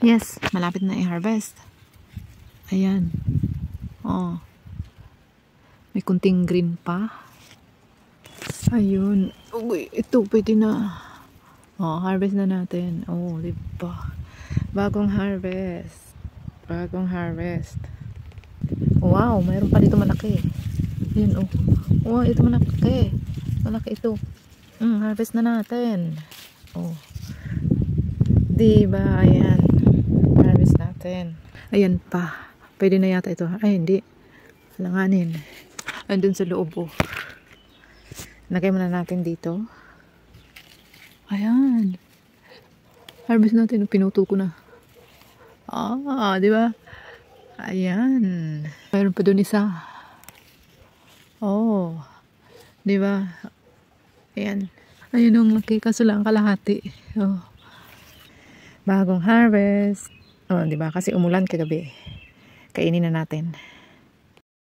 Yes, malapit na i-harvest. Ayan. Oh. May kunting green pa. Ayun. Uy, ito pwede na. Oh, harvest na natin. Oh, diba? Bagong harvest. Bagong harvest. Wow, mayroon pa dito malaki. Ayan, oh. Wow, ito malaki. Malaki ito. Harvest na natin. Oh. Diba? Ayan. Harvest natin. Ayan pa. Pwede na yata ito. Ay, hindi. Langanin. Andun sa loob, oh. Lagay muna natin dito. Ayan. Harvest natin. Pinuto ko na. Ah, di ba? Ayan. Mayroon pa dun isa. Oh. Di ba? Ayan. Ayun ang laki. Kaso lang kalahati. Oh. Bagong harvest. Oh, di ba? Kasi umulan kagabi. Kainin na natin.